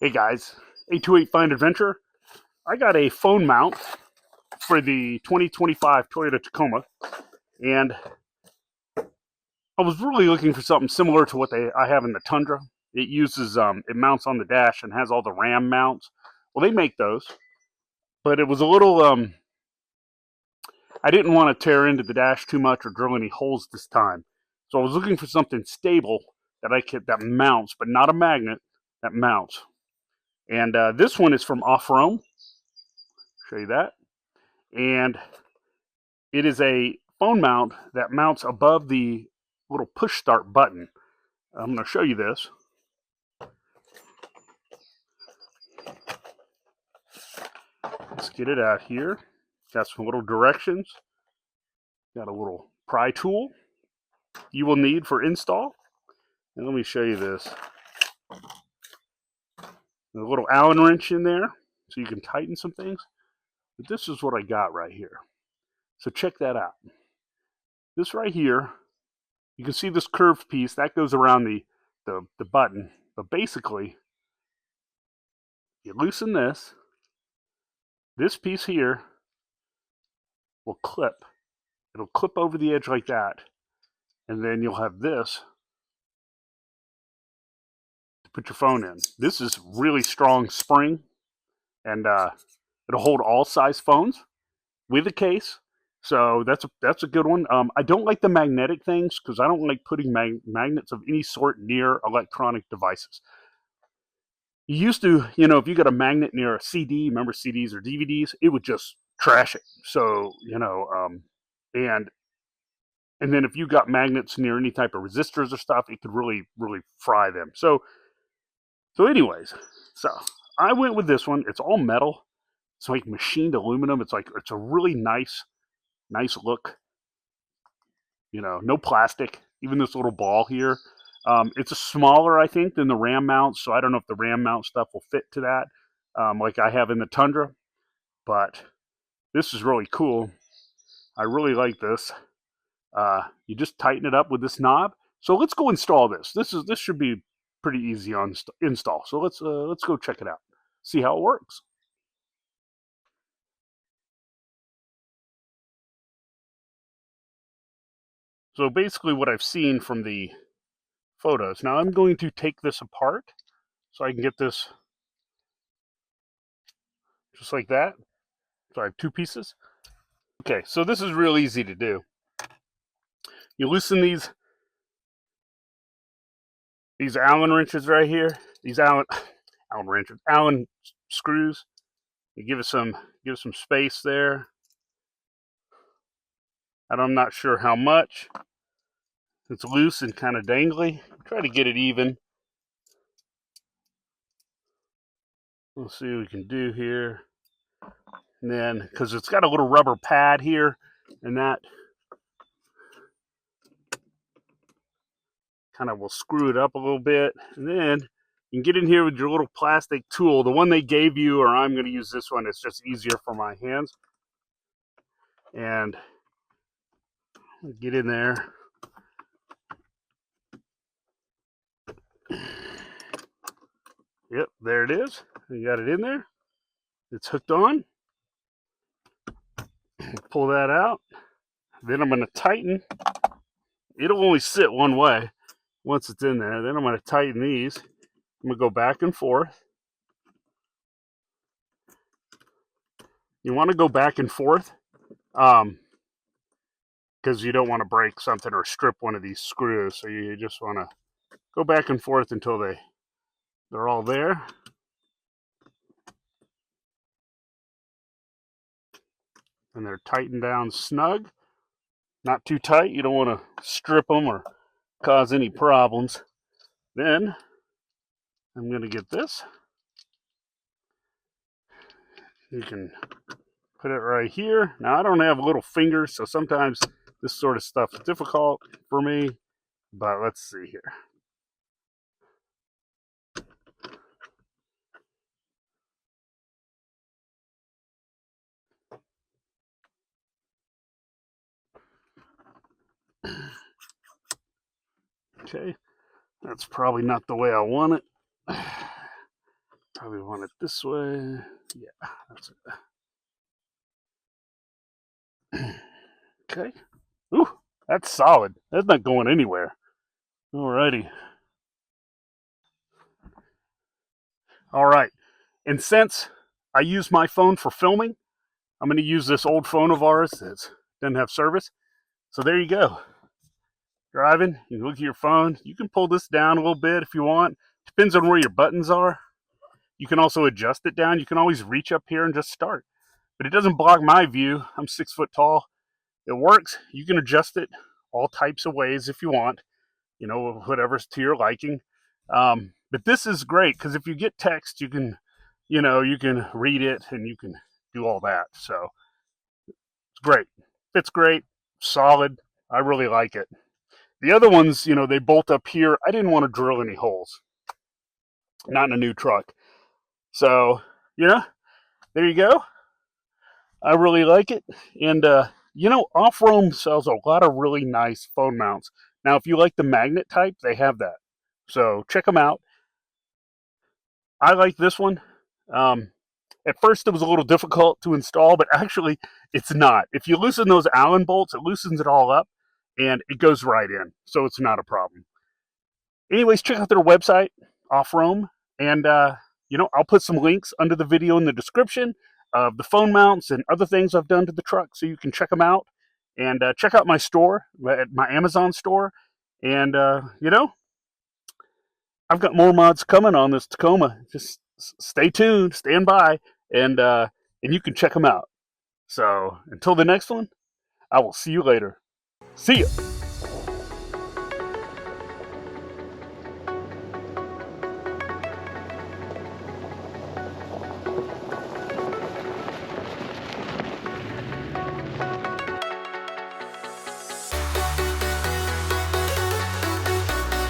Hey guys, 828 Find Adventure. I got a phone mount for the 2025 Toyota Tacoma, and I was really looking for something similar to what I have in the Tundra. It uses it mounts on the dash and has all the RAM mounts. Well, they make those, but it was a little I didn't want to tear into the dash too much or drill any holes this time, so I was looking for something stable that mounts, but not a magnet that mounts. And this one is from OFFROAM. Show you that. And it is a phone mount that mounts above the little push start button. I'm going to show you this. Let's get it out here. Got some little directions. Got a little pry tool you will need for install. And let me show you this. There's a little Allen wrench in there so you can tighten some things. But this is what I got right here. So check that out. This right here, you can see this curved piece that goes around the button. But basically, you loosen this. This piece here will clip. It'll clip over the edge like that. And then you'll have this to put your phone in. This is really strong spring, and it'll hold all size phones with a case. So that's a good one. I don't like the magnetic things because I don't like putting magnets of any sort near electronic devices. You used to, if you got a magnet near a CD, remember CDs or DVDs, it would just trash it. So, and then if you got magnets near any type of resistors or stuff, it could really, really fry them. So anyways, so I went with this one. It's all metal. It's like machined aluminum. It's a really nice look. No plastic. Even this little ball here. It's a smaller, I think, than the RAM mount. So I don't know if the RAM mount stuff will fit to that, like I have in the Tundra. But this is really cool. I really like this. You just tighten it up with this knob. So let's go install this. This should be pretty easy on install. So let's go check it out. See how it works. So basically what I've seen from the photos. Now I'm going to take this apart so I can get this just like that. So I have two pieces. Okay, so this is real easy to do. You loosen these Allen wrenches right here. These Allen wrenches, Allen screws. You give it some space there. And I'm not sure how much. It's loose and kind of dangly. Try to get it even. We'll see what we can do here. And then, because it's got a little rubber pad here, and that kind of will screw it up a little bit. And then you can get in here with your little plastic tool. The one they gave you, or I'm going to use this one. It's just easier for my hands. And get in there. Yep, there it is. You got it in there. It's hooked on. Pull that out. Then I'm going to tighten. It'll only sit one way once it's in there. Then I'm going to tighten these. I'm going to go back and forth. You want to go back and forth because you don't want to break something or strip one of these screws. So you just want to go back and forth until they're all there. And they're tightened down snug. Not too tight. You don't want to strip them or cause any problems. Then I'm going to get this. You can put it right here. Now I don't have little fingers, so sometimes this sort of stuff is difficult for me, but let's see here. Okay, that's probably not the way I want it. Probably want it this way. Yeah, that's it. Okay. Ooh, that's solid. That's not going anywhere. Alrighty. All right. And since I use my phone for filming, I'm going to use this old phone of ours that doesn't have service. So there you go. Driving, you look at your phone. You can pull this down a little bit if you want. Depends on where your buttons are. You can also adjust it down. You can always reach up here and just start. But it doesn't block my view. I'm 6 foot tall. It works. You can adjust it all types of ways if you want. Whatever's to your liking. But this is great because if you get text, you can read it and you can do all that. So it's great. Fits great. Solid. I really like it. The other ones, they bolt up here. I didn't want to drill any holes. Not in a new truck. So, there you go. I really like it. And, Off-Roam sells a lot of really nice phone mounts. Now, if you like the magnet type, they have that. So check them out. I like this one. At first, it was a little difficult to install, but actually, it's not. If you loosen those Allen bolts, it loosens it all up, and it goes right in. So it's not a problem. Anyways, check out their website, Off-Roam, and I'll put some links under the video in the description of the phone mounts and other things I've done to the truck, so you can check them out. And check out my store, my Amazon store, and I've got more mods coming on this Tacoma. Just stay tuned, stand by, and you can check them out. So until the next one, I will see you later. See ya.